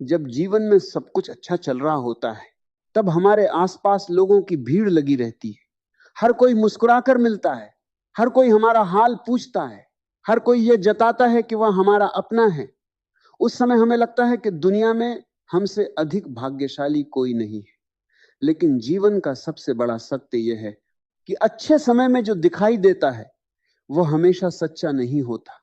जब जीवन में सब कुछ अच्छा चल रहा होता है, तब हमारे आसपास लोगों की भीड़ लगी रहती है। हर कोई मुस्कुराकर मिलता है, हर कोई हमारा हाल पूछता है, हर कोई यह जताता है कि वह हमारा अपना है। उस समय हमें लगता है कि दुनिया में हमसे अधिक भाग्यशाली कोई नहीं है। लेकिन जीवन का सबसे बड़ा सत्य यह है कि अच्छे समय में जो दिखाई देता है वह हमेशा सच्चा नहीं होता।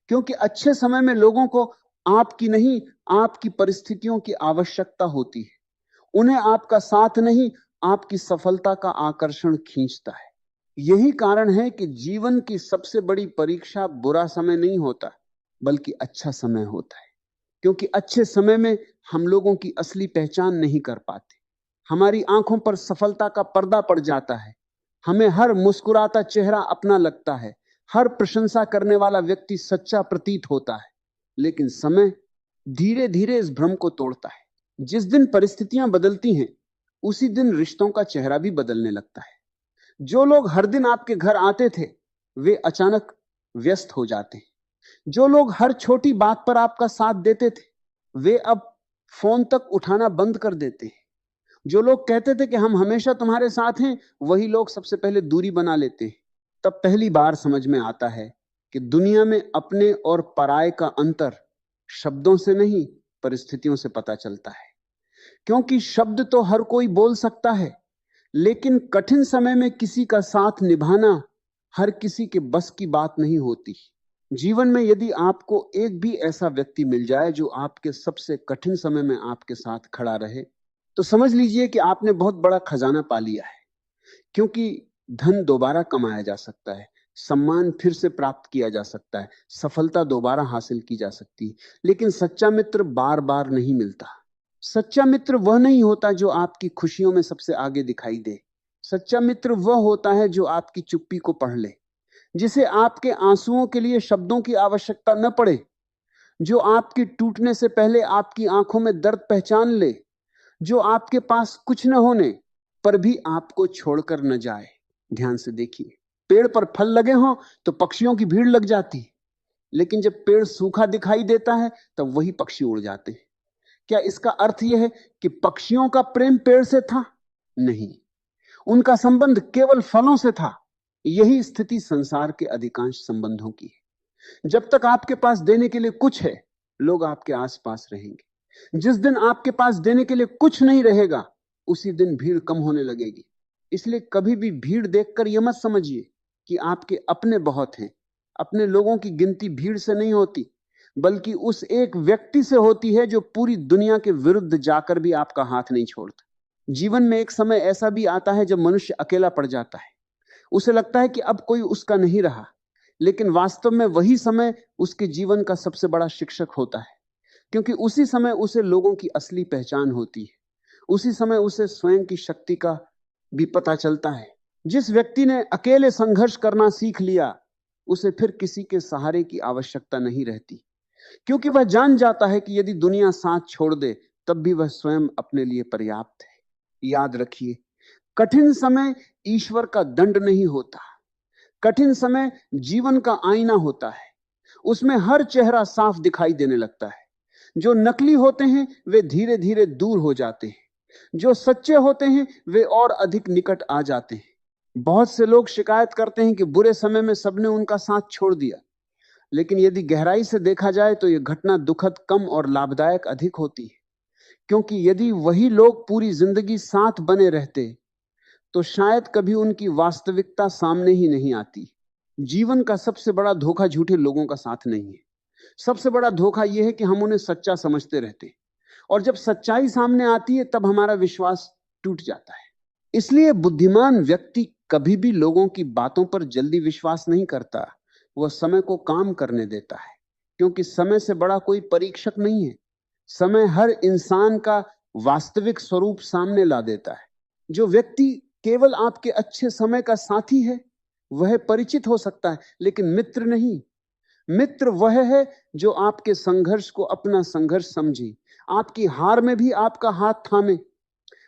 क्योंकि अच्छे समय में लोगों को आपकी नहीं, आपकी परिस्थितियों की आवश्यकता होती है। उन्हें आपका साथ नहीं, आपकी सफलता का आकर्षण खींचता है। यही कारण है कि जीवन की सबसे बड़ी परीक्षा बुरा समय नहीं होता, बल्कि अच्छा समय होता है। क्योंकि अच्छे समय में हम लोगों की असली पहचान नहीं कर पाते। हमारी आंखों पर सफलता का पर्दा पड़ जाता है। हमें हर मुस्कुराता चेहरा अपना लगता है, हर प्रशंसा करने वाला व्यक्ति सच्चा प्रतीत होता है। लेकिन समय धीरे धीरे इस भ्रम को तोड़ता है। जिस दिन परिस्थितियां बदलती हैं, उसी दिन रिश्तों का चेहरा भी बदलने लगता है। जो लोग हर दिन आपके घर आते थे, वे अचानक व्यस्त हो जाते हैं। जो लोग हर छोटी बात पर आपका साथ देते थे, वे अब फोन तक उठाना बंद कर देते हैं। जो लोग कहते थे कि हम हमेशा तुम्हारे साथ हैं, वही लोग सबसे पहले दूरी बना लेते हैं। तब पहली बार समझ में आता है कि दुनिया में अपने और पराये का अंतर शब्दों से नहीं, परिस्थितियों से पता चलता है। क्योंकि शब्द तो हर कोई बोल सकता है, लेकिन कठिन समय में किसी का साथ निभाना हर किसी के बस की बात नहीं होती। जीवन में यदि आपको एक भी ऐसा व्यक्ति मिल जाए जो आपके सबसे कठिन समय में आपके साथ खड़ा रहे, तो समझ लीजिए कि आपने बहुत बड़ा खजाना पा लिया है। क्योंकि धन दोबारा कमाया जा सकता है, सम्मान फिर से प्राप्त किया जा सकता है, सफलता दोबारा हासिल की जा सकती है, लेकिन सच्चा मित्र बार बार नहीं मिलता। सच्चा मित्र वह नहीं होता जो आपकी खुशियों में सबसे आगे दिखाई दे। सच्चा मित्र वह होता है जो आपकी चुप्पी को पढ़ ले, जिसे आपके आंसुओं के लिए शब्दों की आवश्यकता न पड़े, जो आपकी टूटने से पहले आपकी आंखों में दर्द पहचान ले, जो आपके पास कुछ न होने पर भी आपको छोड़कर न जाए। ध्यान से देखिए, पेड़ पर फल लगे हों तो पक्षियों की भीड़ लग जाती है, लेकिन जब पेड़ सूखा दिखाई देता है तब वही पक्षी उड़ जाते हैं। क्या इसका अर्थ यह है कि पक्षियों का प्रेम पेड़ से था? नहीं, उनका संबंध केवल फलों से था। यही स्थिति संसार के अधिकांश संबंधों की है। जब तक आपके पास देने के लिए कुछ है, लोग आपके आसपास रहेंगे। जिस दिन आपके पास देने के लिए कुछ नहीं रहेगा, उसी दिन भीड़ कम होने लगेगी। इसलिए कभी भी भीड़ देखकर यह मत समझिए कि आपके अपने बहुत हैं। अपने लोगों की गिनती भीड़ से नहीं होती, बल्कि उस एक व्यक्ति से होती है जो पूरी दुनिया के विरुद्ध जाकर भी आपका हाथ नहीं छोड़ता। जीवन में एक समय ऐसा भी आता है जब मनुष्य अकेला पड़ जाता है। उसे लगता है कि अब कोई उसका नहीं रहा, लेकिन वास्तव में वही समय उसके जीवन का सबसे बड़ा शिक्षक होता है। क्योंकि उसी समय उसे लोगों की असली पहचान होती है। उसी समय उसे स्वयं की शक्ति का भी पता चलता है। जिस व्यक्ति ने अकेले संघर्ष करना सीख लिया, उसे फिर किसी के सहारे की आवश्यकता नहीं रहती, क्योंकि वह जान जाता है कि यदि दुनिया साथ छोड़ दे, तब भी वह स्वयं अपने लिए पर्याप्त है। याद रखिए, कठिन समय ईश्वर का दंड नहीं होता। कठिन समय जीवन का आईना होता है। उसमें हर चेहरा साफ दिखाई देने लगता है। जो नकली होते हैं वे धीरे धीरे दूर हो जाते हैं, जो सच्चे होते हैं वे और अधिक निकट आ जाते हैं। बहुत से लोग शिकायत करते हैं कि बुरे समय में सबने उनका साथ छोड़ दिया, लेकिन यदि गहराई से देखा जाए तो यह घटना दुखद कम और लाभदायक अधिक होती है। क्योंकि यदि वही लोग पूरी जिंदगी साथ बने रहते, तो शायद कभी उनकी वास्तविकता सामने ही नहीं आती। जीवन का सबसे बड़ा धोखा झूठे लोगों का साथ नहीं है। सबसे बड़ा धोखा यह है कि हम उन्हें सच्चा समझते रहते हैं, और जब सच्चाई सामने आती है तब हमारा विश्वास टूट जाता है। इसलिए बुद्धिमान व्यक्ति कभी भी लोगों की बातों पर जल्दी विश्वास नहीं करता। वह समय को काम करने देता है, क्योंकि समय से बड़ा कोई परीक्षक नहीं है। समय हर इंसान का वास्तविक स्वरूप सामने ला देता है। जो व्यक्ति केवल आपके अच्छे समय का साथी है, वह परिचित हो सकता है, लेकिन मित्र नहीं। मित्र वह है जो आपके संघर्ष को अपना संघर्ष समझे, आपकी हार में भी आपका हाथ थामे,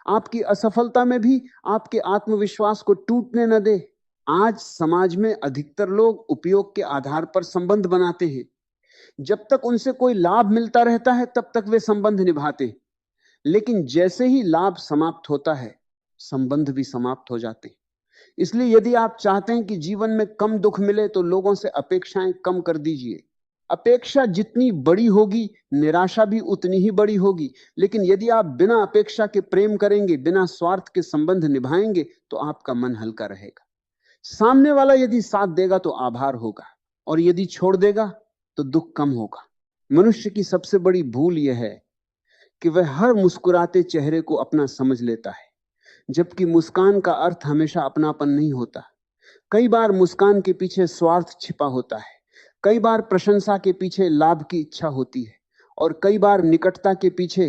आपकी असफलता में भी आपके आत्मविश्वास को टूटने न दे। आज समाज में अधिकतर लोग उपयोग के आधार पर संबंध बनाते हैं। जब तक उनसे कोई लाभ मिलता रहता है तब तक वे संबंध निभाते हैं, लेकिन जैसे ही लाभ समाप्त होता है संबंध भी समाप्त हो जाते हैं। इसलिए यदि आप चाहते हैं कि जीवन में कम दुख मिले तो लोगों से अपेक्षाएं कम कर दीजिए। अपेक्षा जितनी बड़ी होगी निराशा भी उतनी ही बड़ी होगी। लेकिन यदि आप बिना अपेक्षा के प्रेम करेंगे, बिना स्वार्थ के संबंध निभाएंगे, तो आपका मन हल्का रहेगा। सामने वाला यदि साथ देगा तो आभार होगा, और यदि छोड़ देगा तो दुख कम होगा। मनुष्य की सबसे बड़ी भूल यह है कि वह हर मुस्कुराते चेहरे को अपना समझ लेता है, जबकि मुस्कान का अर्थ हमेशा अपनापन नहीं होता। कई बार मुस्कान के पीछे स्वार्थ छिपा होता है, कई बार प्रशंसा के पीछे लाभ की इच्छा होती है, और कई बार निकटता के पीछे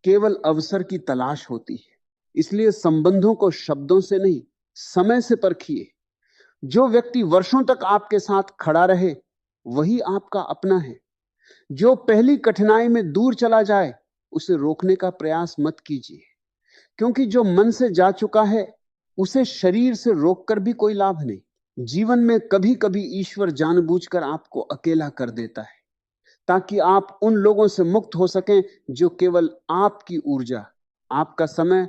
केवल अवसर की तलाश होती है। इसलिए संबंधों को शब्दों से नहीं, समय से परखिए। जो व्यक्ति वर्षों तक आपके साथ खड़ा रहे वही आपका अपना है। जो पहली कठिनाई में दूर चला जाए उसे रोकने का प्रयास मत कीजिए, क्योंकि जो मन से जा चुका है उसे शरीर से रोककर भी कोई लाभ नहीं। जीवन में कभी कभी ईश्वर जानबूझकर आपको अकेला कर देता है, ताकि आप उन लोगों से मुक्त हो सकें जो केवल आपकी ऊर्जा, आपका समय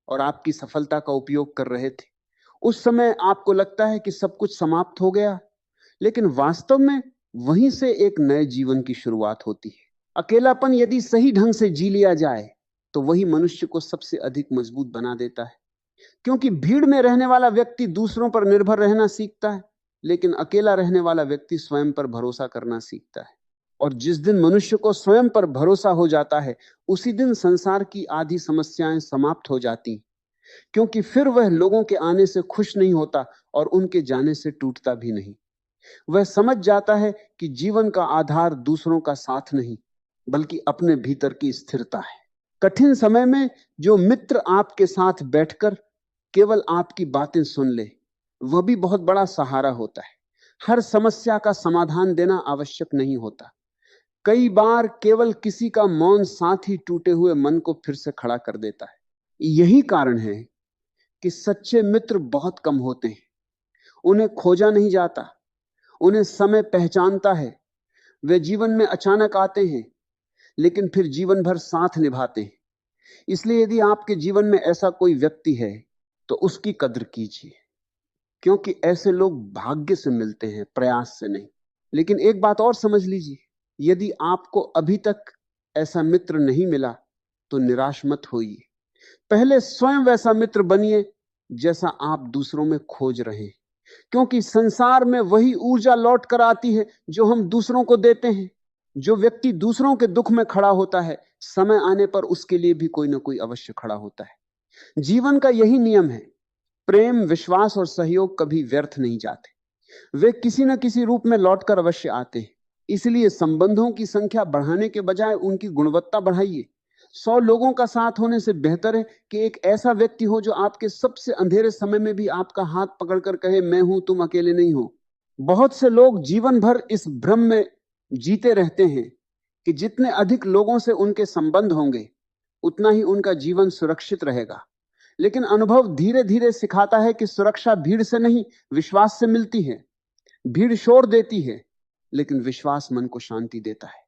और आपकी सफलता का उपयोग कर रहे थे। उस समय आपको लगता है कि सब कुछ समाप्त हो गया, लेकिन वास्तव में वहीं से एक नए जीवन की शुरुआत होती है। अकेलापन यदि सही ढंग से जी लिया जाए तो वही मनुष्य को सबसे अधिक मजबूत बना देता है, क्योंकि भीड़ में रहने वाला व्यक्ति दूसरों पर निर्भर रहना सीखता है, लेकिन अकेला रहने वाला व्यक्ति स्वयं पर भरोसा करना सीखता है। और जिस दिन मनुष्य को स्वयं पर भरोसा हो जाता है उसी दिन संसार की आधी समस्याएं समाप्त हो जाती, क्योंकि फिर वह लोगों के आने से खुश नहीं होता और उनके जाने से टूटता भी नहीं। वह समझ जाता है कि जीवन का आधार दूसरों का साथ नहीं बल्कि अपने भीतर की स्थिरता है। कठिन समय में जो मित्र आपके साथ बैठकर केवल आपकी बातें सुन ले वह भी बहुत बड़ा सहारा होता है। हर समस्या का समाधान देना आवश्यक नहीं होता। कई बार केवल किसी का मौन साथ ही टूटे हुए मन को फिर से खड़ा कर देता है। यही कारण है कि सच्चे मित्र बहुत कम होते हैं। उन्हें खोजा नहीं जाता, उन्हें समय पहचानता है। वे जीवन में अचानक आते हैं लेकिन फिर जीवन भर साथ निभाते हैं। इसलिए यदि आपके जीवन में ऐसा कोई व्यक्ति है तो उसकी कद्र कीजिए, क्योंकि ऐसे लोग भाग्य से मिलते हैं, प्रयास से नहीं। लेकिन एक बात और समझ लीजिए, यदि आपको अभी तक ऐसा मित्र नहीं मिला तो निराश मत होइए। पहले स्वयं वैसा मित्र बनिए जैसा आप दूसरों में खोज रहे हैं, क्योंकि संसार में वही ऊर्जा लौट कर आती है जो हम दूसरों को देते हैं। जो व्यक्ति दूसरों के दुख में खड़ा होता है समय आने पर उसके लिए भी कोई ना कोई अवश्य खड़ा होता है। जीवन का यही नियम है। प्रेम, विश्वास और सहयोग कभी व्यर्थ नहीं जाते, वे किसी न किसी रूप में लौटकर अवश्य आते हैं। इसलिए संबंधों की संख्या बढ़ाने के बजाय उनकी गुणवत्ता बढ़ाइए। 100 लोगों का साथ होने से बेहतर है कि एक ऐसा व्यक्ति हो जो आपके सबसे अंधेरे समय में भी आपका हाथ पकड़कर कहे, मैं हूं, तुम अकेले नहीं हो। बहुत से लोग जीवन भर इस भ्रम में जीते रहते हैं कि जितने अधिक लोगों से उनके संबंध होंगे उतना ही उनका जीवन सुरक्षित रहेगा। लेकिन अनुभव धीरे धीरे सिखाता है कि सुरक्षा भीड़ से नहीं, विश्वास से मिलती है। भीड़ शोर देती है लेकिन विश्वास मन को शांति देता है।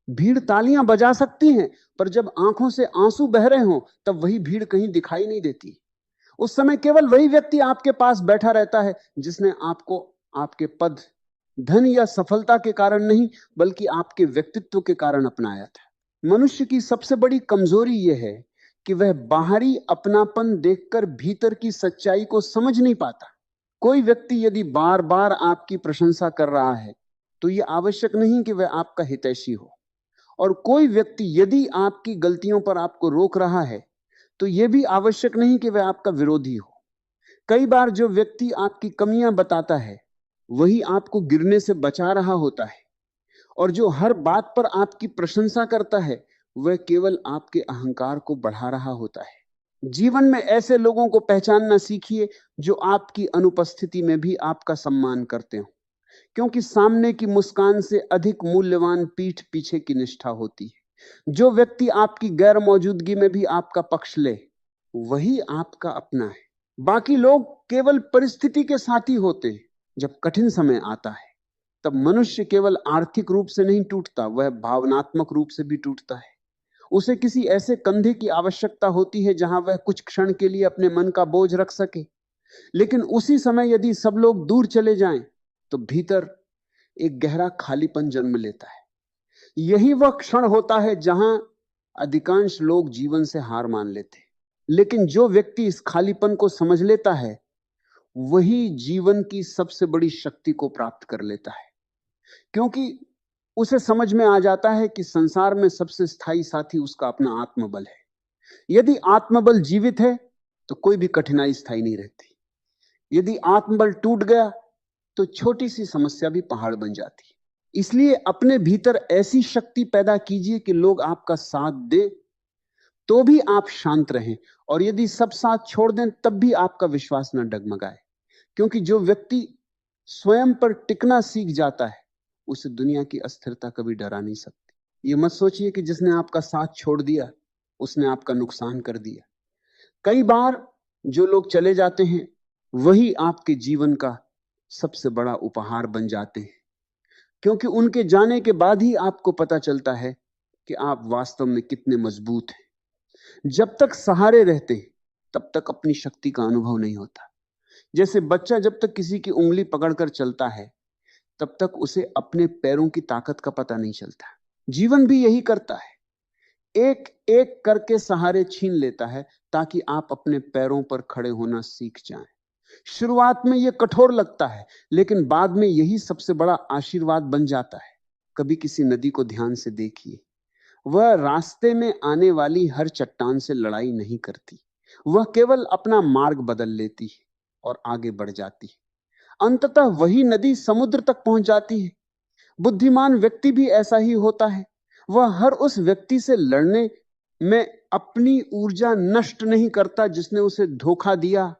भीड़ तालियां बजा सकती है, पर जब आंखों से आंसू बह रहे हो तब वही भीड़ कहीं दिखाई नहीं देती। उस समय केवल वही व्यक्ति आपके पास बैठा रहता है जिसने आपको आपके पद, धन या सफलता के कारण नहीं बल्कि आपके व्यक्तित्व के कारण अपनाया था। मनुष्य की सबसे बड़ी कमजोरी यह है कि वह बाहरी अपनापन देखकर भीतर की सच्चाई को समझ नहीं पाता। कोई व्यक्ति यदि बार बार आपकी प्रशंसा कर रहा है तो यह आवश्यक नहीं कि वह आपका हितैषी हो, और कोई व्यक्ति यदि आपकी गलतियों पर आपको रोक रहा है तो यह भी आवश्यक नहीं कि वह आपका विरोधी हो। कई बार जो व्यक्ति आपकी कमियां बताता है वही आपको गिरने से बचा रहा होता है, और जो हर बात पर आपकी प्रशंसा करता है वह केवल आपके अहंकार को बढ़ा रहा होता है। जीवन में ऐसे लोगों को पहचानना सीखिए जो आपकी अनुपस्थिति में भी आपका सम्मान करते हो, क्योंकि सामने की मुस्कान से अधिक मूल्यवान पीठ पीछे की निष्ठा होती है। जो व्यक्ति आपकी गैर मौजूदगी में भी आपका पक्ष ले वही आपका अपना है। बाकी लोग केवल परिस्थिति के साथी होते हैं। जब कठिन समय आता है तब मनुष्य केवल आर्थिक रूप से नहीं टूटता, वह भावनात्मक रूप से भी टूटता है। उसे किसी ऐसे कंधे की आवश्यकता होती है जहां वह कुछ क्षण के लिए अपने मन का बोझ रख सके। लेकिन उसी समय यदि सब लोग दूर चले जाएं, तो भीतर एक गहरा खालीपन जन्म लेता है। यही वह क्षण होता है जहां अधिकांश लोग जीवन से हार मान लेते हैं। लेकिन जो व्यक्ति इस खालीपन को समझ लेता है, वही जीवन की सबसे बड़ी शक्ति को प्राप्त कर लेता है, क्योंकि उसे समझ में आ जाता है कि संसार में सबसे स्थायी साथी उसका अपना आत्मबल है। यदि आत्मबल जीवित है तो कोई भी कठिनाई स्थायी नहीं रहती। यदि आत्मबल टूट गया तो छोटी सी समस्या भी पहाड़ बन जाती है। इसलिए अपने भीतर ऐसी शक्ति पैदा कीजिए कि लोग आपका साथ दे तो भी आप शांत रहें, और यदि सब साथ छोड़ दें तब भी आपका विश्वास न डगमगाए। क्योंकि जो व्यक्ति स्वयं पर टिकना सीख जाता है, उसे दुनिया की अस्थिरता कभी डरा नहीं सकती। ये मत सोचिए कि जिसने आपका साथ छोड़ दिया उसने आपका नुकसान कर दिया। कई बार जो लोग चले जाते हैं वही आपके जीवन का सबसे बड़ा उपहार बन जाते हैं, क्योंकि उनके जाने के बाद ही आपको पता चलता है कि आप वास्तव में कितने मजबूत हैं। जब तक सहारे रहते हैं तब तक अपनी शक्ति का अनुभव नहीं होता। जैसे बच्चा जब तक किसी की उंगली पकड़कर चलता है तब तक उसे अपने पैरों की ताकत का पता नहीं चलता। जीवन भी यही करता है, एक एक करके सहारे छीन लेता है ताकि आप अपने पैरों पर खड़े होना सीख जाएं। शुरुआत में यह कठोर लगता है, लेकिन बाद में यही सबसे बड़ा आशीर्वाद बन जाता है। कभी किसी नदी को ध्यान से देखिए, वह रास्ते में आने वाली हर चट्टान से लड़ाई नहीं करती, वह केवल अपना मार्ग बदल लेती है और आगे बढ़ जाती है। अंततः वही नदी समुद्र तक पहुंच जाती है। बुद्धिमान व्यक्ति भी ऐसा ही होता है। वह हर उस व्यक्ति से लड़ने में अपनी ऊर्जा नष्ट नहीं करता जिसने उसे धोखा दिया,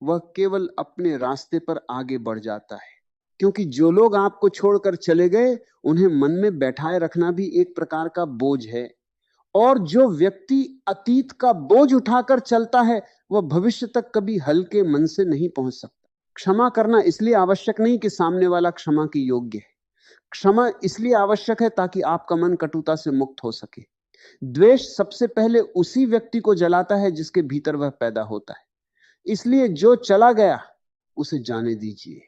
वह केवल अपने रास्ते पर आगे बढ़ जाता है। क्योंकि जो लोग आपको छोड़कर चले गए उन्हें मन में बैठाए रखना भी एक प्रकार का बोझ है, और जो व्यक्ति अतीत का बोझ उठाकर चलता है वह भविष्य तक कभी हल्के मन से नहीं पहुंच सकता। क्षमा करना इसलिए आवश्यक नहीं कि सामने वाला क्षमा की योग्य है। क्षमा इसलिए आवश्यक है ताकि आपका मन कटुता से मुक्त हो सके। द्वेष सबसे पहले उसी व्यक्ति को जलाता है जिसके भीतर वह पैदा होता है। इसलिए जो चला गया उसे जाने दीजिए,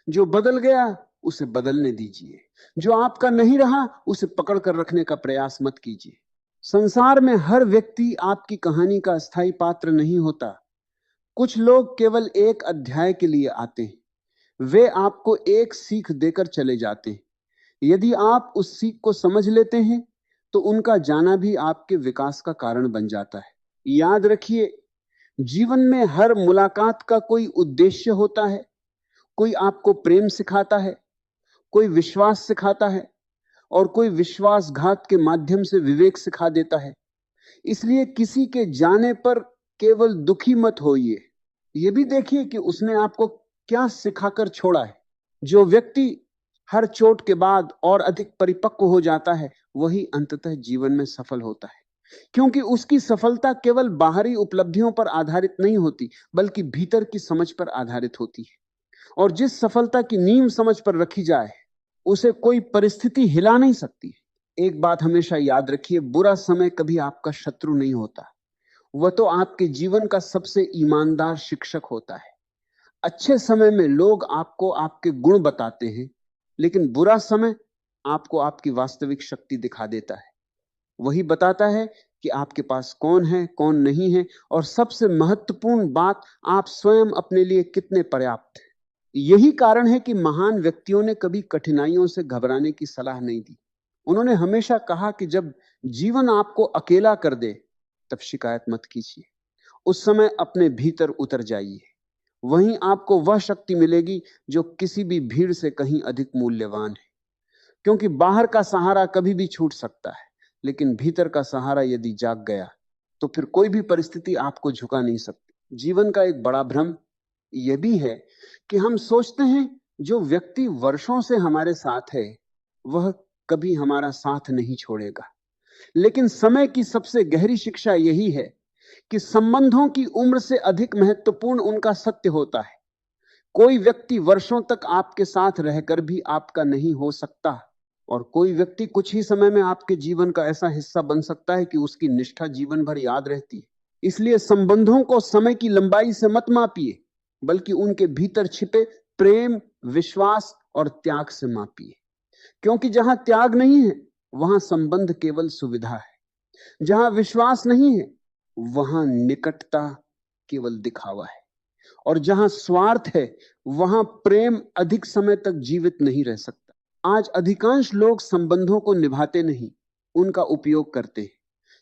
जो बदल गया उसे बदलने दीजिए, जो आपका नहीं रहा उसे पकड़ कर रखने का प्रयास मत कीजिए। संसार में हर व्यक्ति आपकी कहानी का अस्थायी पात्र नहीं होता। कुछ लोग केवल एक अध्याय के लिए आते हैं, वे आपको एक सीख देकर चले जाते हैं। यदि आप उस सीख को समझ लेते हैं तो उनका जाना भी आपके विकास का कारण बन जाता है। याद रखिए, जीवन में हर मुलाकात का कोई उद्देश्य होता है। कोई आपको प्रेम सिखाता है, कोई विश्वास सिखाता है, और कोई विश्वासघात के माध्यम से विवेक सिखा देता है। इसलिए किसी के जाने पर केवल दुखी मत होइए, यह भी देखिए कि उसने आपको क्या सिखाकर छोड़ा है। जो व्यक्ति हर चोट के बाद और अधिक परिपक्व हो जाता है वही अंततः जीवन में सफल होता है, क्योंकि उसकी सफलता केवल बाहरी उपलब्धियों पर आधारित नहीं होती बल्कि भीतर की समझ पर आधारित होती है। और जिस सफलता की नींव समझ पर रखी जाए उसे कोई परिस्थिति हिला नहीं सकती। एक बात हमेशा याद रखिए, बुरा समय कभी आपका शत्रु नहीं होता, वह तो आपके जीवन का सबसे ईमानदार शिक्षक होता है। अच्छे समय में लोग आपको आपके गुण बताते हैं, लेकिन बुरा समय आपको आपकी वास्तविक शक्ति दिखा देता है। वही बताता है कि आपके पास कौन है कौन नहीं है, और सबसे महत्वपूर्ण बात, आप स्वयं अपने लिए कितने पर्याप्त हैं। यही कारण है कि महान व्यक्तियों ने कभी कठिनाइयों से घबराने की सलाह नहीं दी। उन्होंने हमेशा कहा कि जब जीवन आपको अकेला कर दे तब शिकायत मत कीजिए, उस समय अपने भीतर उतर जाइए। वहीं आपको वह शक्ति मिलेगी जो किसी भी भीड़ से कहीं अधिक मूल्यवान है। क्योंकि बाहर का सहारा कभी भी छूट सकता है, लेकिन भीतर का सहारा यदि जाग गया तो फिर कोई भी परिस्थिति आपको झुका नहीं सकती। जीवन का एक बड़ा भ्रम यह भी है कि हम सोचते हैं जो व्यक्ति वर्षों से हमारे साथ है वह कभी हमारा साथ नहीं छोड़ेगा। लेकिन समय की सबसे गहरी शिक्षा यही है कि संबंधों की उम्र से अधिक महत्वपूर्ण उनका सत्य होता है। कोई व्यक्ति वर्षों तक आपके साथ रहकर भी आपका नहीं हो सकता, और कोई व्यक्ति कुछ ही समय में आपके जीवन का ऐसा हिस्सा बन सकता है कि उसकी निष्ठा जीवन भर याद रहती है। इसलिए संबंधों को समय की लंबाई से मत मापिए, बल्कि उनके भीतर छिपे प्रेम, विश्वास और त्याग से मापिए। क्योंकि जहां त्याग नहीं है वहां संबंध केवल सुविधा है, जहां विश्वास नहीं है वहां निकटता केवल दिखावा है, और जहां स्वार्थ है वहां प्रेम अधिक समय तक जीवित नहीं रह सकता। आज अधिकांश लोग संबंधों को निभाते नहीं, उनका उपयोग करते हैं।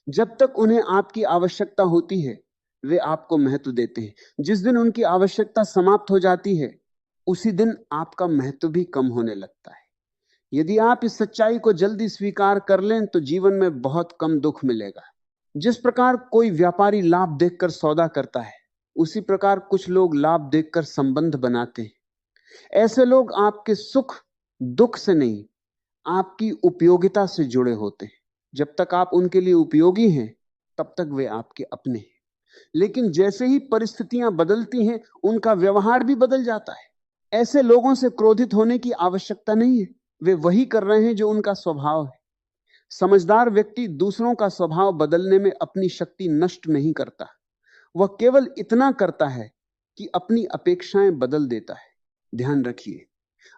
जब तक उन्हें आपकी आवश्यकता होती है वे आपको महत्व देते हैं। जिस दिन उनकी आवश्यकता समाप्त हो जाती है उसी दिन आपका महत्व भी कम होने लगता है। यदि आप इस सच्चाई को जल्दी स्वीकार कर लें तो जीवन में बहुत कम दुख मिलेगा। जिस प्रकार कोई व्यापारी लाभ देखकर सौदा करता है, उसी प्रकार कुछ लोग लाभ देखकर संबंध बनाते हैं। ऐसे लोग आपके सुख दुख से नहीं, आपकी उपयोगिता से जुड़े होते हैं। जब तक आप उनके लिए उपयोगी हैं तब तक वे आपके अपने हैं, लेकिन जैसे ही परिस्थितियां बदलती हैं उनका व्यवहार भी बदल जाता है। ऐसे लोगों से क्रोधित होने की आवश्यकता नहीं है, वे वही कर रहे हैं जो उनका स्वभाव है। समझदार व्यक्ति दूसरों का स्वभाव बदलने में अपनी शक्ति नष्ट नहीं करता, वह केवल इतना करता है कि अपनी अपेक्षाएं बदल देता है। ध्यान रखिए,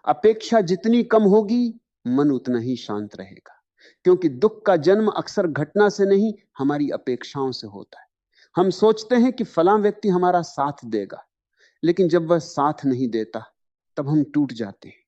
अपेक्षा जितनी कम होगी मन उतना ही शांत रहेगा, क्योंकि दुख का जन्म अक्सर घटना से नहीं हमारी अपेक्षाओं से होता है। हम सोचते हैं कि फलां व्यक्ति हमारा साथ देगा, लेकिन जब वह साथ नहीं देता तब हम टूट जाते हैं।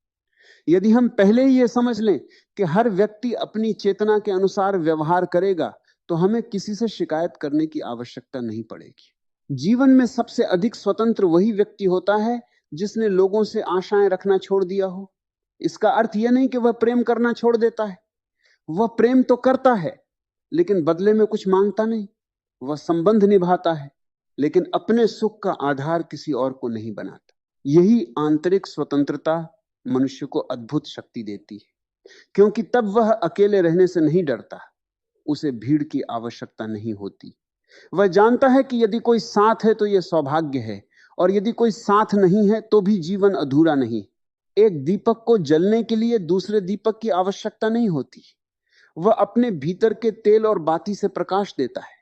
यदि हम पहले ही यह समझ लें कि हर व्यक्ति अपनी चेतना के अनुसार व्यवहार करेगा तो हमें किसी से शिकायत करने की आवश्यकता नहीं पड़ेगी। जीवन में सबसे अधिक स्वतंत्र वही व्यक्ति होता है जिसने लोगों से आशाएं रखना छोड़ दिया हो। इसका अर्थ यह नहीं कि वह प्रेम करना छोड़ देता है, वह प्रेम तो करता है लेकिन बदले में कुछ मांगता नहीं। वह संबंध निभाता है लेकिन अपने सुख का आधार किसी और को नहीं बनाता। यही आंतरिक स्वतंत्रता मनुष्य को अद्भुत शक्ति देती है, क्योंकि तब वह अकेले रहने से नहीं डरता, उसे भीड़ की आवश्यकता नहीं होती। वह जानता है कि यदि कोई साथ है तो यह सौभाग्य है, और यदि कोई साथ नहीं है तो भी जीवन अधूरा नहीं। एक दीपक को जलने के लिए दूसरे दीपक की आवश्यकता नहीं होती, वह अपने भीतर के तेल और बाती से प्रकाश देता है।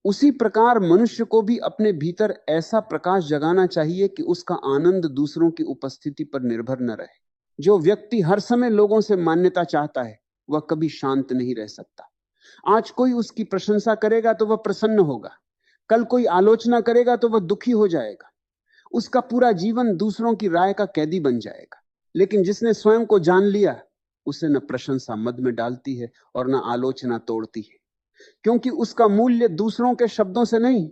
उसी प्रकार मनुष्य को भी अपने भीतर ऐसा प्रकाश जगाना चाहिए कि उसका आनंद दूसरों की उपस्थिति पर निर्भर न रहे। जो व्यक्ति हर समय लोगों से मान्यता चाहता है वह कभी शांत नहीं रह सकता। आज कोई उसकी प्रशंसा करेगा तो वह प्रसन्न होगा, कल कोई आलोचना करेगा तो वह दुखी हो जाएगा। उसका पूरा जीवन दूसरों की राय का कैदी बन जाएगा। लेकिन जिसने स्वयं को जान लिया उसे न प्रशंसा मद में डालती है और न आलोचना तोड़ती है, क्योंकि उसका मूल्य दूसरों के शब्दों से नहीं,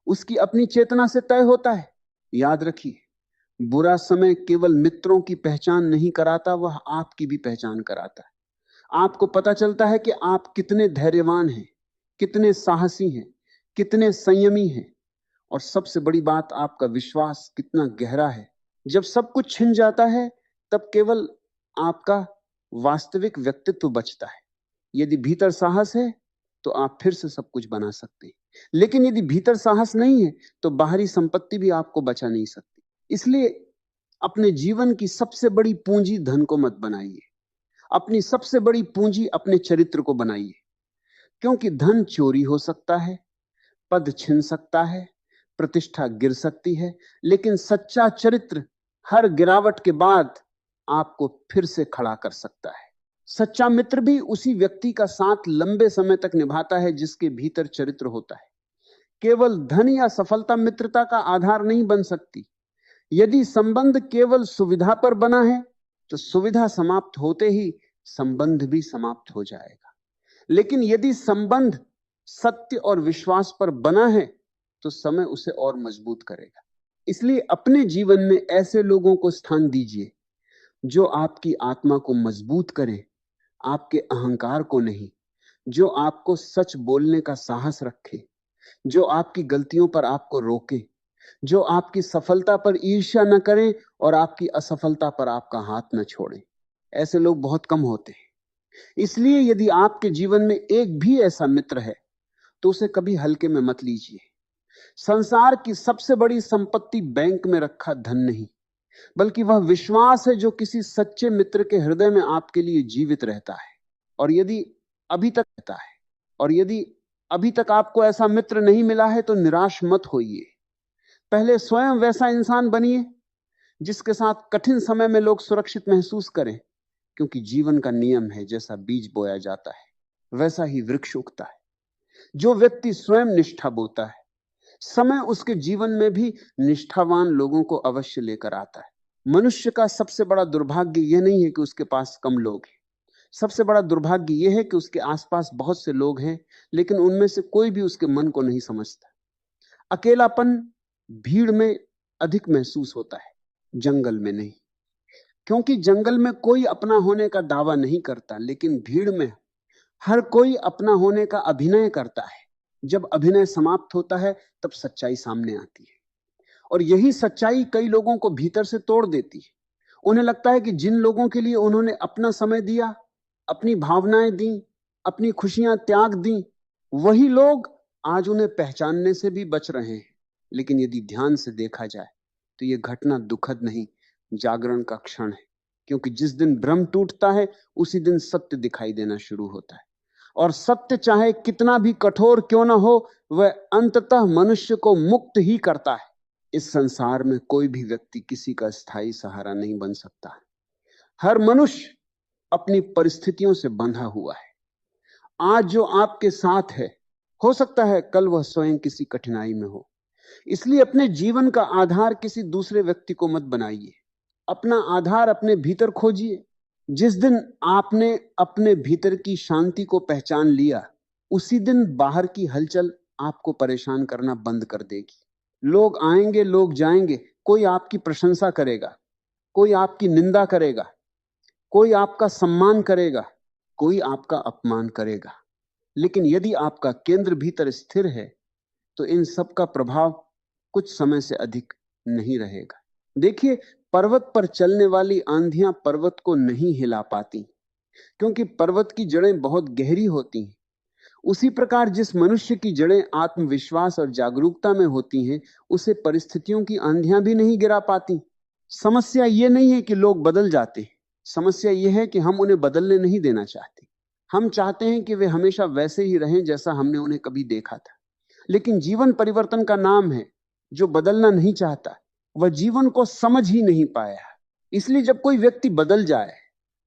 उसकी अपनी चेतना से तय होता है। याद रखिए, बुरा समय केवल मित्रों की पहचान नहीं कराता, वह आपकी भी पहचान कराता है। आपको पता चलता है कि आप कितने धैर्यवान हैं, कितने साहसी हैं, कितने संयमी हैं, और सबसे बड़ी बात आपका विश्वास कितना गहरा है। जब सब कुछ छिन जाता है तब केवल आपका वास्तविक व्यक्तित्व बचता है। यदि भीतर साहस है तो आप फिर से सब कुछ बना सकते हैं, लेकिन यदि भीतर साहस नहीं है तो बाहरी संपत्ति भी आपको बचा नहीं सकती। इसलिए अपने जीवन की सबसे बड़ी पूंजी धन को मत बनाइए, अपनी सबसे बड़ी पूंजी अपने चरित्र को बनाइए, क्योंकि धन चोरी हो सकता है, पद छिन सकता है, प्रतिष्ठा गिर सकती है, लेकिन सच्चा चरित्र हर गिरावट के बाद आपको फिर से खड़ा कर सकता है। सच्चा मित्र भी उसी व्यक्ति का साथ लंबे समय तक निभाता है जिसके भीतर चरित्र होता है। केवल धन या सफलता मित्रता का आधार नहीं बन सकती। यदि संबंध केवल सुविधा पर बना है तो सुविधा समाप्त होते ही संबंध भी समाप्त हो जाएगा। लेकिन यदि संबंध सत्य और विश्वास पर बना है तो समय उसे और मजबूत करेगा। इसलिए अपने जीवन में ऐसे लोगों को स्थान दीजिए जो आपकी आत्मा को मजबूत करें, आपके अहंकार को नहीं, जो आपको सच बोलने का साहस रखे, जो आपकी गलतियों पर आपको रोके, जो आपकी सफलता पर ईर्ष्या न करें और आपकी असफलता पर आपका हाथ न छोड़ें। ऐसे लोग बहुत कम होते हैं। इसलिए यदि आपके जीवन में एक भी ऐसा मित्र है तो उसे कभी हल्के में मत लीजिए। संसार की सबसे बड़ी संपत्ति बैंक में रखा धन नहीं, बल्कि वह विश्वास है जो किसी सच्चे मित्र के हृदय में आपके लिए जीवित रहता है। और यदि अभी तक रहता है, और यदि अभी तक आपको ऐसा मित्र नहीं मिला है, तो निराश मत होइए। पहले स्वयं वैसा इंसान बनिए जिसके साथ कठिन समय में लोग सुरक्षित महसूस करें, क्योंकि जीवन का नियम है, जैसा बीज बोया जाता है वैसा ही वृक्ष उगता है। जो व्यक्ति स्वयं निष्ठा बोता है, समय उसके जीवन में भी निष्ठावान लोगों को अवश्य लेकर आता है। मनुष्य का सबसे बड़ा दुर्भाग्य यह नहीं है कि उसके पास कम लोग हैं, सबसे बड़ा दुर्भाग्य यह है कि उसके आसपास बहुत से लोग हैं, लेकिन उनमें से कोई भी उसके मन को नहीं समझता। अकेलापन भीड़ में अधिक महसूस होता है, जंगल में नहीं, क्योंकि जंगल में कोई अपना होने का दावा नहीं करता, लेकिन भीड़ में हर कोई अपना होने का अभिनय करता है। जब अभिनय समाप्त होता है, तब सच्चाई सामने आती है, और यही सच्चाई कई लोगों को भीतर से तोड़ देती है। उन्हें लगता है कि जिन लोगों के लिए उन्होंने अपना समय दिया, अपनी भावनाएं दी, अपनी खुशियां त्याग दी, वही लोग आज उन्हें पहचानने से भी बच रहे हैं। लेकिन यदि ध्यान से देखा जाए तो यह घटना दुखद नहीं, जागरण का क्षण है। क्योंकि जिस दिन भ्रम टूटता है, उसी दिन सत्य दिखाई देना शुरू होता है। और सत्य चाहे कितना भी कठोर क्यों ना हो, वह अंततः मनुष्य को मुक्त ही करता है। इस संसार में कोई भी व्यक्ति किसी का स्थायी सहारा नहीं बन सकता। हर मनुष्य अपनी परिस्थितियों से बंधा हुआ है। आज जो आपके साथ है, हो सकता है कल वह स्वयं किसी कठिनाई में हो। इसलिए अपने जीवन का आधार किसी दूसरे व्यक्ति को मत बनाइए, अपना आधार अपने भीतर खोजिए। जिस दिन आपने अपने भीतर की शांति को पहचान लिया, उसी दिन बाहर की हलचल आपको परेशान करना बंद कर देगी। लोग आएंगे, लोग जाएंगे, कोई आपकी प्रशंसा करेगा, कोई आपकी निंदा करेगा, कोई आपका सम्मान करेगा, कोई आपका अपमान करेगा। लेकिन यदि आपका केंद्र भीतर स्थिर है, तो इन सब का प्रभाव कुछ समय से अधिक नहीं रहेगा। देखिए, पर्वत पर चलने वाली आंधियां पर्वत को नहीं हिला पाती, क्योंकि पर्वत की जड़ें बहुत गहरी होती हैं। उसी प्रकार जिस मनुष्य की जड़ें आत्मविश्वास और जागरूकता में होती हैं, उसे परिस्थितियों की आंधियां भी नहीं गिरा पाती। समस्या यह नहीं है कि लोग बदल जाते, समस्या यह है कि हम उन्हें बदलने नहीं देना चाहते। हम चाहते हैं कि वे हमेशा वैसे ही रहें जैसा हमने उन्हें कभी देखा था। लेकिन जीवन परिवर्तन का नाम है। जो बदलना नहीं चाहता, वह जीवन को समझ ही नहीं पाया। इसलिए जब कोई व्यक्ति बदल जाए,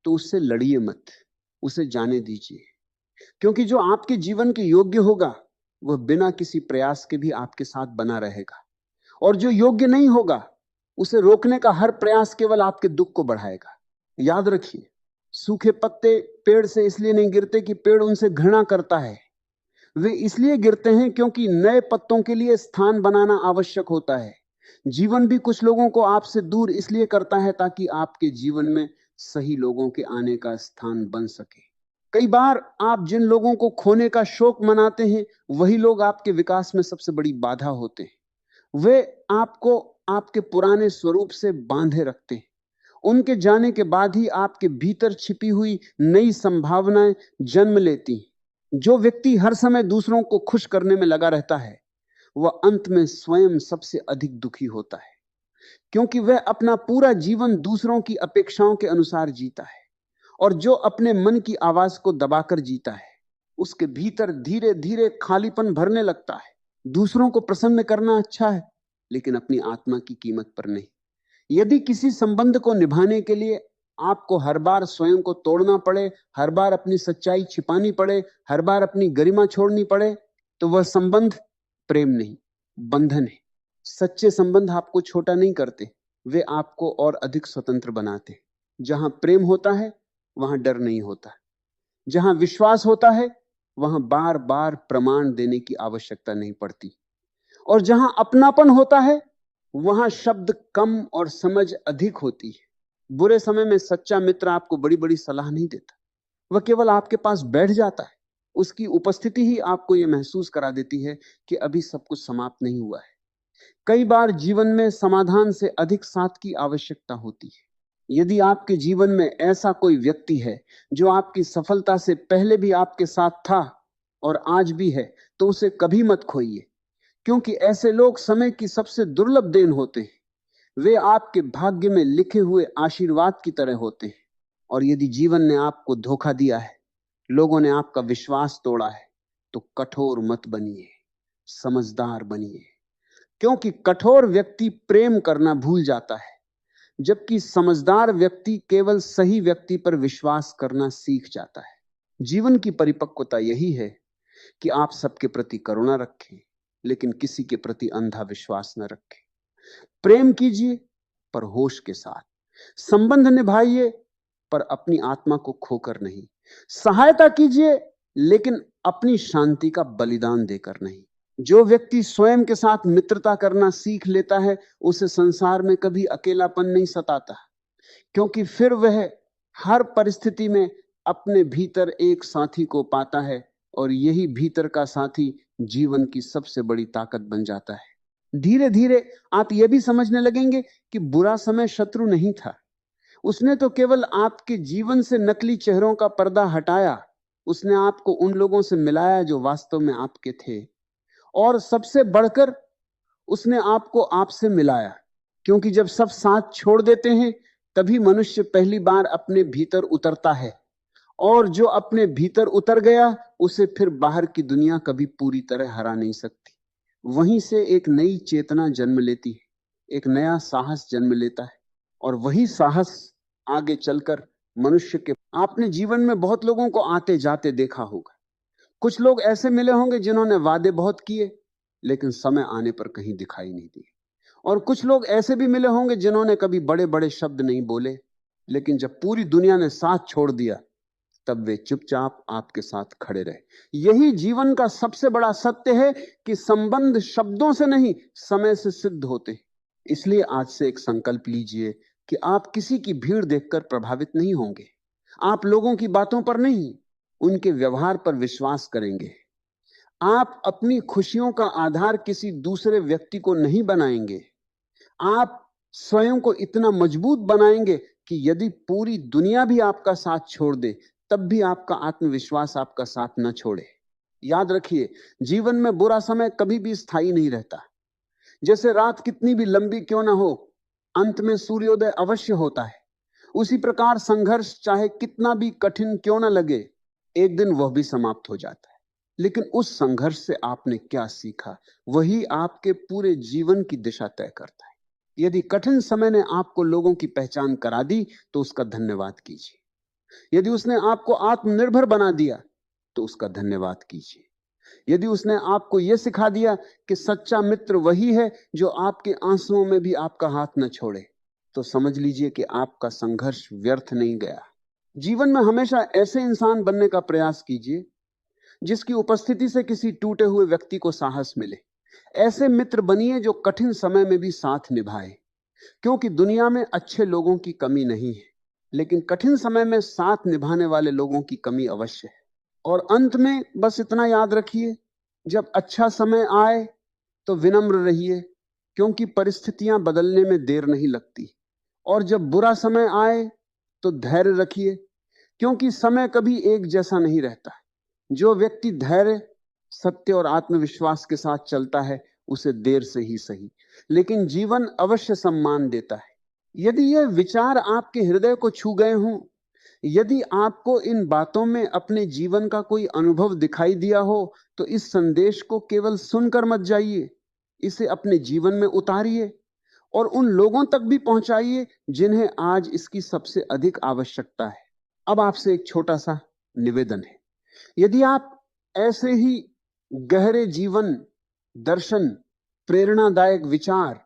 तो उससे लड़िए मत, उसे जाने दीजिए। क्योंकि जो आपके जीवन के योग्य होगा, वह बिना किसी प्रयास के भी आपके साथ बना रहेगा, और जो योग्य नहीं होगा, उसे रोकने का हर प्रयास केवल आपके दुख को बढ़ाएगा। याद रखिए, सूखे पत्ते पेड़ से इसलिए नहीं गिरते कि पेड़ उनसे घृणा करता है। वे इसलिए गिरते हैं क्योंकि नए पत्तों के लिए स्थान बनाना आवश्यक होता है। जीवन भी कुछ लोगों को आपसे दूर इसलिए करता है ताकि आपके जीवन में सही लोगों के आने का स्थान बन सके। कई बार आप जिन लोगों को खोने का शोक मनाते हैं, वही लोग आपके विकास में सबसे बड़ी बाधा होते हैं। वे आपको आपके पुराने स्वरूप से बांधे रखते हैं। उनके जाने के बाद ही आपके भीतर छिपी हुई नई संभावनाएं जन्म लेती हैं। जो व्यक्ति हर समय दूसरों को खुश करने में लगा रहता है, वह अंत में स्वयं सबसे अधिक दुखी होता है, क्योंकि वह अपना पूरा जीवन दूसरों की अपेक्षाओं के अनुसार जीता है। और जो अपने मन की आवाज को दबाकर जीता है, उसके भीतर धीरे धीरे खालीपन भरने लगता है। दूसरों को प्रसन्न करना अच्छा है, लेकिन अपनी आत्मा की कीमत पर नहीं। यदि किसी संबंध को निभाने के लिए आपको हर बार स्वयं को तोड़ना पड़े, हर बार अपनी सच्चाई छिपानी पड़े, हर बार अपनी गरिमा छोड़नी पड़े, तो वह संबंध प्रेम नहीं, बंधन है। सच्चे संबंध आपको छोटा नहीं करते, वे आपको और अधिक स्वतंत्र बनाते। जहां प्रेम होता है, वहां डर नहीं होता। जहां विश्वास होता है, वहां बार बार प्रमाण देने की आवश्यकता नहीं पड़ती। और जहां अपनापन होता है, वहां शब्द कम और समझ अधिक होती है। बुरे समय में सच्चा मित्र आपको बड़ी बड़ी सलाह नहीं देता, वह केवल आपके पास बैठ जाता है। उसकी उपस्थिति ही आपको यह महसूस करा देती है कि अभी सब कुछ समाप्त नहीं हुआ है। कई बार जीवन में समाधान से अधिक साथ की आवश्यकता होती है। यदि आपके जीवन में ऐसा कोई व्यक्ति है जो आपकी सफलता से पहले भी आपके साथ था और आज भी है, तो उसे कभी मत खोइए, क्योंकि ऐसे लोग समय की सबसे दुर्लभ देन होते हैं। वे आपके भाग्य में लिखे हुए आशीर्वाद की तरह होते हैं। और यदि जीवन ने आपको धोखा दिया है, लोगों ने आपका विश्वास तोड़ा है, तो कठोर मत बनिए, समझदार बनिए। क्योंकि कठोर व्यक्ति प्रेम करना भूल जाता है, जबकि समझदार व्यक्ति केवल सही व्यक्ति पर विश्वास करना सीख जाता है। जीवन की परिपक्वता यही है कि आप सबके प्रति करुणा रखें, लेकिन किसी के प्रति अंधा विश्वास न रखें। प्रेम कीजिए पर होश के साथ, संबंध निभाइए पर अपनी आत्मा को खोकर नहीं, सहायता कीजिए लेकिन अपनी शांति का बलिदान देकर नहीं। जो व्यक्ति स्वयं के साथ मित्रता करना सीख लेता है, उसे संसार में कभी अकेलापन नहीं सताता, क्योंकि फिर वह हर परिस्थिति में अपने भीतर एक साथी को पाता है, और यही भीतर का साथी जीवन की सबसे बड़ी ताकत बन जाता है। धीरे धीरे आप यह भी समझने लगेंगे कि बुरा समय शत्रु नहीं था, उसने तो केवल आपके जीवन से नकली चेहरों का पर्दा हटाया, उसने आपको उन लोगों से मिलाया जो वास्तव में आपके थे, और सबसे बढ़कर उसने आपको आपसे मिलाया। क्योंकि जब सब साथ छोड़ देते हैं, तभी मनुष्य पहली बार अपने भीतर उतरता है, और जो अपने भीतर उतर गया उसे फिर बाहर की दुनिया कभी पूरी तरह हरा नहीं सकती। वहीं से एक नई चेतना जन्म लेती है, एक नया साहस जन्म लेता है, और वही साहस आगे चलकर मनुष्य के। आपने जीवन में बहुत लोगों को आते जाते देखा होगा। कुछ लोग ऐसे मिले होंगे जिन्होंने वादे बहुत किए, लेकिन समय आने पर कहीं दिखाई नहीं दिए। और कुछ लोग ऐसे भी मिले होंगे जिन्होंने कभी बड़े बड़े शब्द नहीं बोले, लेकिन जब पूरी दुनिया ने साथ छोड़ दिया, तब वे चुपचाप आपके साथ खड़े रहे। यही जीवन का सबसे बड़ा सत्य है कि संबंध शब्दों से नहीं, समय से सिद्ध होते। इसलिए आज से एक संकल्प लीजिए कि आप किसी की भीड़ देखकर प्रभावित नहीं होंगे। आप लोगों की बातों पर नहीं, उनके व्यवहार पर विश्वास करेंगे। आप अपनी खुशियों का आधार किसी दूसरे व्यक्ति को नहीं बनाएंगे। आप स्वयं को इतना मजबूत बनाएंगे कि यदि पूरी दुनिया भी आपका साथ छोड़ दे, तब भी आपका आत्मविश्वास आपका साथ न छोड़े। याद रखिए, जीवन में बुरा समय कभी भी स्थायी नहीं रहता। जैसे रात कितनी भी लंबी क्यों ना हो, अंत में सूर्योदय अवश्य होता है। उसी प्रकार संघर्ष चाहे कितना भी कठिन क्यों ना लगे, एक दिन वह भी समाप्त हो जाता है। लेकिन उस संघर्ष से आपने क्या सीखा, वही आपके पूरे जीवन की दिशा तय करता है। यदि कठिन समय ने आपको लोगों की पहचान करा दी, तो उसका धन्यवाद कीजिए। यदि उसने आपको आत्मनिर्भर बना दिया, तो उसका धन्यवाद कीजिए। यदि उसने आपको यह सिखा दिया कि सच्चा मित्र वही है जो आपके आंसुओं में भी आपका हाथ न छोड़े, तो समझ लीजिए कि आपका संघर्ष व्यर्थ नहीं गया। जीवन में हमेशा ऐसे इंसान बनने का प्रयास कीजिए जिसकी उपस्थिति से किसी टूटे हुए व्यक्ति को साहस मिले। ऐसे मित्र बनिए जो कठिन समय में भी साथ निभाए, क्योंकि दुनिया में अच्छे लोगों की कमी नहीं है, लेकिन कठिन समय में साथ निभाने वाले लोगों की कमी अवश्य है। और अंत में बस इतना याद रखिए, जब अच्छा समय आए तो विनम्र रहिए, क्योंकि परिस्थितियां बदलने में देर नहीं लगती। और जब बुरा समय आए तो धैर्य रखिए, क्योंकि समय कभी एक जैसा नहीं रहता। जो व्यक्ति धैर्य, सत्य और आत्मविश्वास के साथ चलता है, उसे देर से ही सही, लेकिन जीवन अवश्य सम्मान देता है। यदि यह विचार आपके हृदय को छू गए हों, यदि आपको इन बातों में अपने जीवन का कोई अनुभव दिखाई दिया हो, तो इस संदेश को केवल सुनकर मत जाइए, इसे अपने जीवन में उतारिए और उन लोगों तक भी पहुंचाइए जिन्हें आज इसकी सबसे अधिक आवश्यकता है। अब आपसे एक छोटा सा निवेदन है। यदि आप ऐसे ही गहरे जीवन दर्शन, प्रेरणादायक विचार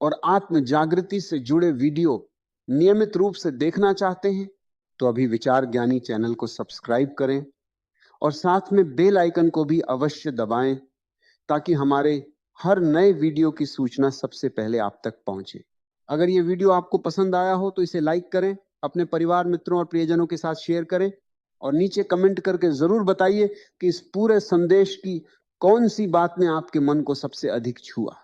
और आत्म जागृति से जुड़े वीडियो नियमित रूप से देखना चाहते हैं, तो अभी विचार ज्ञानी चैनल को सब्सक्राइब करें और साथ में बेल आइकन को भी अवश्य दबाएं, ताकि हमारे हर नए वीडियो की सूचना सबसे पहले आप तक पहुंचे। अगर ये वीडियो आपको पसंद आया हो तो इसे लाइक करें, अपने परिवार, मित्रों और प्रियजनों के साथ शेयर करें, और नीचे कमेंट करके जरूर बताइए कि इस पूरे संदेश की कौन सी बात ने आपके मन को सबसे अधिक छुआ।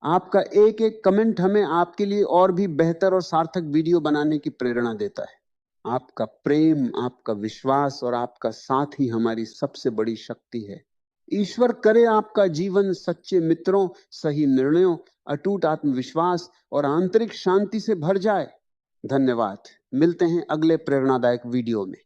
आपका एक एक कमेंट हमें आपके लिए और भी बेहतर और सार्थक वीडियो बनाने की प्रेरणा देता है। आपका प्रेम, आपका विश्वास और आपका साथ ही हमारी सबसे बड़ी शक्ति है। ईश्वर करे आपका जीवन सच्चे मित्रों, सही निर्णयों, अटूट आत्मविश्वास और आंतरिक शांति से भर जाए। धन्यवाद। मिलते हैं अगले प्रेरणादायक वीडियो में।